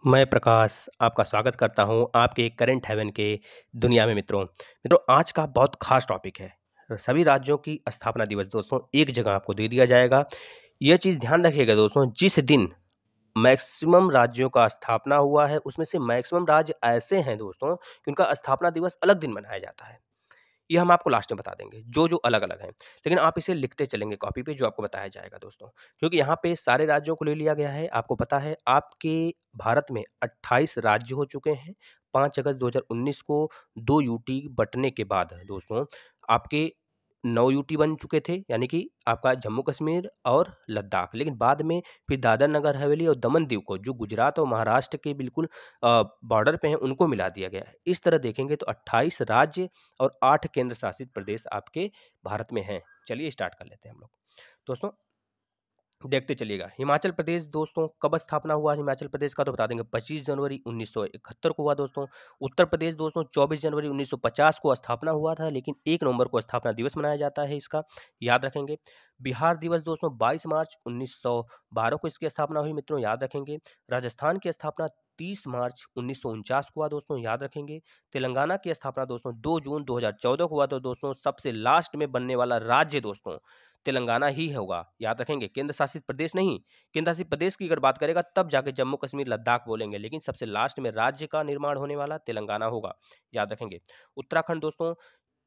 मैं प्रकाश आपका स्वागत करता हूं आपके करंट हेवन के दुनिया में मित्रों आज का बहुत खास टॉपिक है। सभी राज्यों की स्थापना दिवस दोस्तों एक जगह आपको दे दिया जाएगा। यह चीज़ ध्यान रखिएगा दोस्तों, जिस दिन मैक्सिमम राज्यों का स्थापना हुआ है उसमें से मैक्सिमम राज्य ऐसे हैं दोस्तों कि उनका स्थापना दिवस अलग दिन मनाया जाता है। ये हम आपको लास्ट में बता देंगे जो अलग-अलग हैं। लेकिन आप इसे लिखते चलेंगे कॉपी पे, जो आपको बताया जाएगा दोस्तों। क्योंकि यहाँ पे सारे राज्यों को ले लिया गया है। आपको पता है आपके भारत में 28 राज्य हो चुके हैं। 5 अगस्त 2019 को 2 यूटी बँटने के बाद दोस्तों आपके 9 यूटी बन चुके थे, यानी कि आपका जम्मू-कश्मीर और लद्दाख। लेकिन बाद में फिर दादर नगर हवेली और दमन-दीव को, जो गुजरात और महाराष्ट्र के बिल्कुल बॉर्डर पे हैं, उनको मिला दिया गया है। इस तरह देखेंगे तो 28 राज्य और 8 केंद्र शासित प्रदेश आपके भारत में हैं। चलिए स्टार्ट कर लेते हैं हम लोग। दोस्तों देखते चलिएगा। हिमाचल प्रदेश दोस्तों कब स्थापना हुआ हिमाचल प्रदेश का, तो बता देंगे 25 जनवरी 1971 को हुआ दोस्तों। उत्तर प्रदेश दोस्तों 24 जनवरी 1950 को स्थापना हुआ था, लेकिन 1 नवंबर को स्थापना दिवस मनाया जाता है इसका, याद रखेंगे। बिहार दिवस दोस्तों 22 मार्च 1912 को इसकी स्थापना हुई मित्रों, याद रखेंगे। राजस्थान की स्थापना 30 मार्च 1949 को हुआ दोस्तों, याद रखेंगे। तेलंगाना की स्थापना दोस्तों 2 जून 2014 को हुआ, तो दोस्तों सबसे लास्ट में बनने वाला राज्य दोस्तों तेलंगाना ही होगा, याद रखेंगे। केंद्र शासित प्रदेश नहीं, केंद्र शासित प्रदेश की अगर बात करेगा तब जाके जम्मू कश्मीर लद्दाख बोलेंगे, लेकिन सबसे लास्ट में राज्य का निर्माण होने वाला तेलंगाना होगा, याद रखेंगे। उत्तराखंड दोस्तों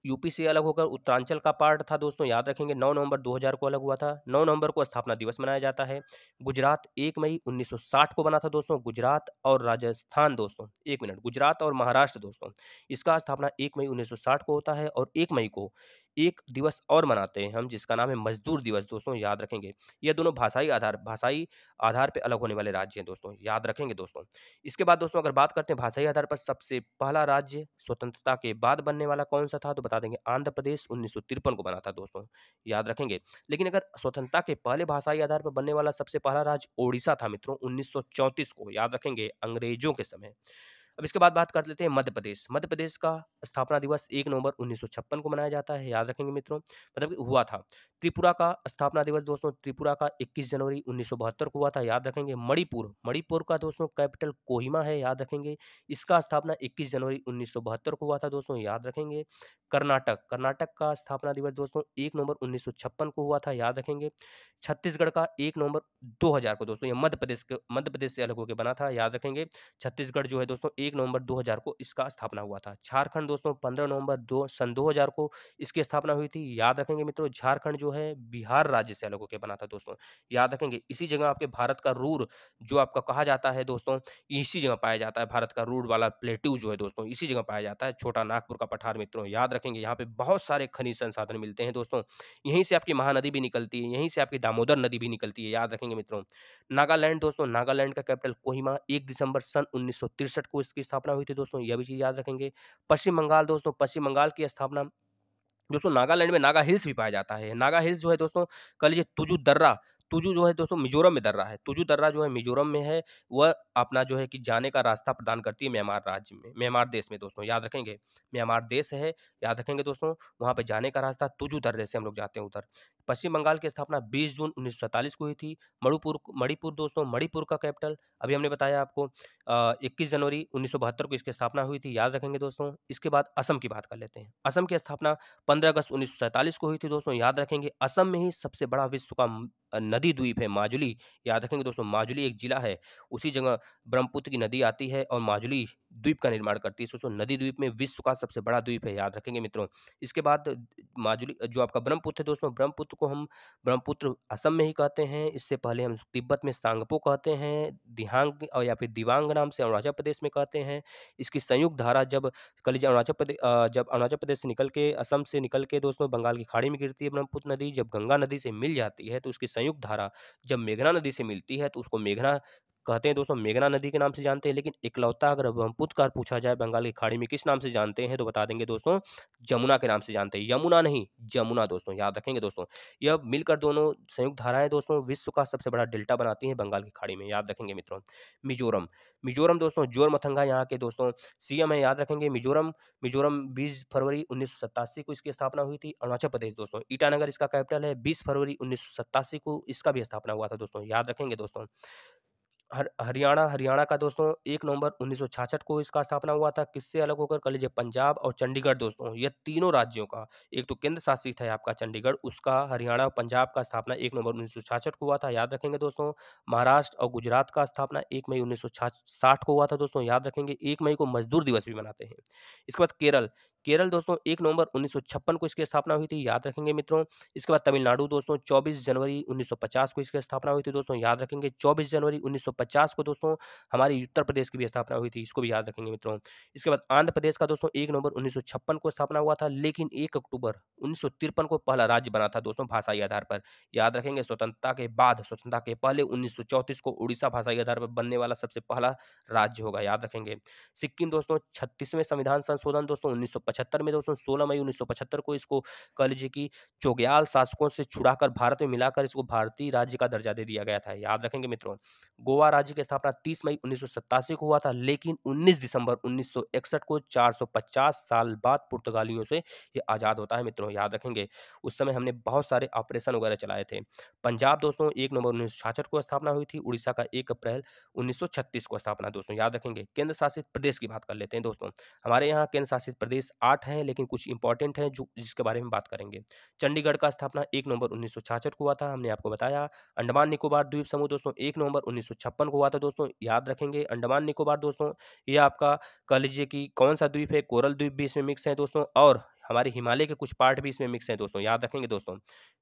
यूपी से अलग होकर उत्तरांचल का पार्ट था दोस्तों, याद रखेंगे। 9 नवंबर 2000 को अलग हुआ था। 9 नवंबर को स्थापना दिवस मनाया जाता है। गुजरात 1 मई 1960 को बना था दोस्तों। गुजरात और राजस्थान दोस्तों, 1 मिनट, गुजरात और महाराष्ट्र दोस्तों, इसका स्थापना 1 मई 1960 को होता है। और 1 मई को एक दिवस और मनाते हैं हम, जिसका नाम है मजदूर दिवस दोस्तों, याद रखेंगे। ये दोनों भाषाई आधार पे अलग होने वाले राज्य हैं दोस्तों, याद रखेंगे दोस्तों। इसके बाद दोस्तों अगर बात करते हैं भाषाई आधार पर सबसे पहला राज्य स्वतंत्रता के बाद बनने वाला कौन सा था, तो बता देंगे आंध्र प्रदेश 1953 को बना था दोस्तों, याद रखेंगे। लेकिन अगर स्वतंत्रता के पहले भाषाई आधार पर बनने वाला सबसे पहला राज्य ओडिशा था मित्रों, 1934 को, याद रखेंगे, अंग्रेजों के समय। अब इसके बाद बात कर लेते हैं मध्य प्रदेश। मध्य प्रदेश का स्थापना दिवस 1 नवंबर 1956 को मनाया जाता है, याद रखेंगे मित्रों, मतलब कि हुआ था। त्रिपुरा का स्थापना दिवस दोस्तों, त्रिपुरा का 21 जनवरी 1972 को हुआ था, याद रखेंगे। मणिपुर का दोस्तों कैपिटल कोहिमा है, याद रखेंगे। इसका स्थापना 21 जनवरी 1972 को हुआ था दोस्तों, याद रखेंगे। कर्नाटक का स्थापना दिवस दोस्तों 1 नवंबर 1956 को हुआ था, याद रखेंगे। छत्तीसगढ़ का 1 नवंबर 2000 को दोस्तों, ये मध्य प्रदेश से अलग होकर बना था, याद रखेंगे। छत्तीसगढ़ जो है दोस्तों 1 नवंबर 2000 को इसका स्थापना हुआ था। झारखंड दोस्तों 15 नवंबर सन 2000 को इसकी स्थापना हुई थी, याद रखेंगे मित्रों। झारखंड जो है बिहार राज्य से अलग होकर बना था दोस्तों, याद रखेंगे। इसी जगह आपके भारत का रूर जो आपका कहा जाता है दोस्तों, इसी जगह पाया जाता है। भारत का रूर वाला प्लेट्यू जो है दोस्तों, इसी जगह पाया जाता है, छोटा नागपुर का पठार मित्रों, याद रखेंगे। यहाँ पे बहुत सारे खनिज संसाधन मिलते हैं दोस्तों। यहीं से आपकी महानदी भी निकलती है, यहीं से आपकी दामोदर नदी भी निकलती है, याद रखेंगे मित्रों। नागालैंड दोस्तों, नागालैंड का कैपिटल कोहिमा, 1 दिसंबर सन 1963 को इसकी स्थापना हुई थी दोस्तों, यह भी चीज़ याद रखेंगे। पश्चिम बंगाल दोस्तों, पश्चिम बंगाल की स्थापना दोस्तों नागालैंड में नागा हिल्स भी पाया जाता है। नागा हिल्स जो है दोस्तों, कह लीजिए तुजू जो है दोस्तों मिजोरम में दर्रा है। तुजू दर्रा जो है मिजोरम में है, वह अपना जो है कि जाने का रास्ता प्रदान करती है म्यांमार राज्य में, म्यांमार देश में दोस्तों, याद रखेंगे। म्यांमार देश है, याद रखेंगे दोस्तों। वहाँ पे जाने का रास्ता तुजू दर्रे से हम लोग जाते हैं उधर। पश्चिम बंगाल की स्थापना 20 जून 1947 को हुई थी। मणिपुर दोस्तों, मणिपुर का कैपिटल अभी हमने बताया आपको 21 जनवरी 1972 को इसकी स्थापना हुई थी, याद रखेंगे दोस्तों। इसके बाद असम की बात कर लेते हैं। असम की स्थापना 15 अगस्त 1947 को हुई थी दोस्तों, याद रखेंगे। असम में ही सबसे बड़ा विश्व का नदी द्वीप है माजुली, याद रखेंगे दोस्तों। माजुली एक जिला है, उसी जगह ब्रह्मपुत्र की नदी आती है और माजुली द्वीप का निर्माण करती है। सोचो, नदी द्वीप में विश्व का सबसे बड़ा द्वीप है, याद रखेंगे मित्रों। इसके बाद माजुली जो आपका ब्रह्मपुत्र है दोस्तों, ब्रह्मपुत्र को हम ब्रह्मपुत्र असम में ही कहते हैं। इससे पहले हम तिब्बत में सांगपो कहते हैं, दिहांग और या फिर दिवांग नाम से अरुणाचल प्रदेश में कहते हैं। इसकी संयुक्त धारा जब जब अरुणाचल प्रदेश से निकल के, असम से निकल के दोस्तों बंगाल की खाड़ी में गिरती है ब्रह्मपुत्र नदी, जब गंगा नदी से मिल जाती है तो उसकी संयुक्त धारा जब मेघना नदी से मिलती है तो उसको मेघना कहते हैं दोस्तों, मेघना नदी के नाम से जानते हैं। लेकिन इकलौता अगर ब्रह्मपुत्र का पूछा जाए बंगाल की खाड़ी में किस नाम से जानते हैं, तो बता देंगे दोस्तों जमुना के नाम से जानते हैं। यमुना नहीं, जमुना दोस्तों, याद रखेंगे दोस्तों। यह मिलकर दोनों संयुक्त धाराएं दोस्तों विश्व का सबसे बड़ा डेल्टा बनाती हैं बंगाल की खाड़ी में, याद रखेंगे मित्रों। मिजोरम दोस्तों, जोरमथंगा यहाँ के दोस्तों सीएम है, याद रखेंगे। मिजोरम 20 फरवरी 1987 को इसकी स्थापना हुई थी। अरुणाचल प्रदेश दोस्तों, ईटानगर इसका कैपिटल है। 20 फरवरी 1987 को इसका भी स्थापना हुआ था दोस्तों, याद रखेंगे दोस्तों। हरियाणा हरियाणा का दोस्तों 1 नवंबर 1966 को इसका स्थापना हुआ था। किससे अलग होकर कह लीजिए पंजाब और चंडीगढ़ दोस्तों, ये तीनों राज्यों का, एक तो केंद्र शासित है आपका चंडीगढ़, उसका हरियाणा और पंजाब का स्थापना 1 नवंबर 1966 को हुआ था, याद रखेंगे दोस्तों। महाराष्ट्र और गुजरात का स्थापना 1 मई 1960 को हुआ था दोस्तों, याद रखेंगे। 1 मई को मज़दूर दिवस भी मनाते हैं। इसके बाद केरल, केरल दोस्तों 1 नवंबर 1956 को इसकी स्थापना हुई थी, याद रखेंगे मित्रों। इसके बाद तमिलनाडु दोस्तों 24 जनवरी 1950 को इसकी स्थापना हुई थी दोस्तों, याद रखेंगे। 24 जनवरी 1950 को दोस्तों हमारी उत्तर प्रदेश की भी स्थापना हुई थी, इसको भी याद रखेंगे मित्रों। इसके बाद आंध्र प्रदेश का दोस्तों 1 नवंबर 1956 को स्थापना हुआ था, लेकिन 1 अक्टूबर 1953 को पहला राज्य बना था दोस्तों भाषाई आधार पर, याद रखेंगे। स्वतंत्रता के बाद, स्वतंत्रता के पहले 1934 को उड़ीसा भाषाई आधार पर बनने वाला सबसे पहला राज्य होगा, याद रखेंगे। सिक्किम दोस्तों 36वें संविधान संशोधन दोस्तों 1975 में दोस्तों 16 मई 1975 को इसको कह लीजिए कि चोग्याल शासकों से छुड़ाकर भारत में मिलाकर इसको भारतीय राज्य का दर्जा दे दिया गया था, याद रखेंगे मित्रों। गोवा राज्य की स्थापना 30 मई 1987 को हुआ था, लेकिन 19 दिसंबर 1961 को 450 साल बाद पुर्तगालियों से ये आज़ाद होता है मित्रों, याद रखेंगे। उस समय हमने बहुत सारे ऑपरेशन वगैरह चलाए थे। पंजाब दोस्तों 1 नवंबर 1966 को स्थापना हुई थी, उड़ीसा का 1 अप्रैल 1936 को स्थापना दोस्तों, याद रखेंगे। केंद्र शासित प्रदेश की बात कर लेते हैं दोस्तों। हमारे यहाँ केंद्र शासित प्रदेश 8 हैं, लेकिन कुछ इंपॉर्टेंट हैं जो जिसके बारे में बात करेंगे। चंडीगढ़ का स्थापना 1 नवंबर 1966 को हुआ था, हमने आपको बताया। अंडमान निकोबार द्वीप समूह दोस्तों 1 नवंबर 1956 को हुआ था दोस्तों, याद रखेंगे। अंडमान निकोबार दोस्तों ये आपका कह लीजिए कि कौन-सा द्वीप है, कोरल द्वीप भी इसमें मिक्स है दोस्तों, और हमारे हिमालय के कुछ पार्ट भी इसमें मिक्स हैं दोस्तों, याद रखेंगे दोस्तों।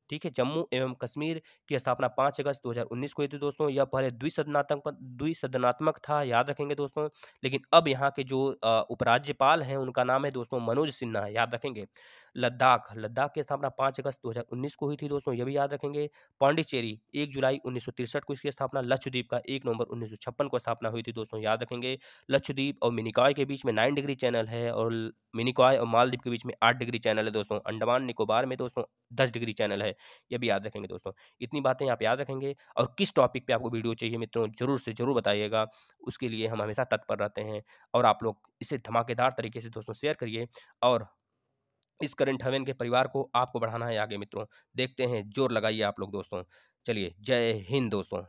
ठीक है, जम्मू एवं कश्मीर की स्थापना 5 अगस्त 2019 को हुई थी दोस्तों। यह पहले द्विसदनात्मक था, याद रखेंगे दोस्तों। लेकिन अब यहाँ के जो उपराज्यपाल हैं उनका नाम है दोस्तों मनोज सिन्हा, याद रखेंगे। लद्दाख, लद्दाख की स्थापना 5 अगस्त 2019 को हुई थी दोस्तों, ये भी याद रखेंगे। पौंडीचेरी 1 जुलाई 1963 को इसकी स्थापना। लक्षद्वीप का 1 नवंबर 1956 को स्थापना हुई थी दोस्तों, याद रखेंगे। लक्षद्वीप और मिनिकॉय के बीच में 9 डिग्री चैनल है, और मिनिकॉय और मालदीव के बीच में 8 डिग्री चैनल है दोस्तों। अंडमान निकोबार में दोस्तों 10 डिग्री चैनल है, ये भी याद रखेंगे दोस्तों। इतनी बातें आप याद रखेंगे, और किस टॉपिक पे आपको वीडियो चाहिए मित्रों ज़रूर से ज़रूर बताइएगा, उसके लिए हम हमेशा तत्पर रहते हैं। और आप लोग इसे धमाकेदार तरीके से दोस्तों शेयर करिए, और इस करंट अफेयर के परिवार को आपको बढ़ाना है आगे मित्रों। देखते हैं, जोर लगाइए आप लोग दोस्तों। चलिए, जय हिंद दोस्तों।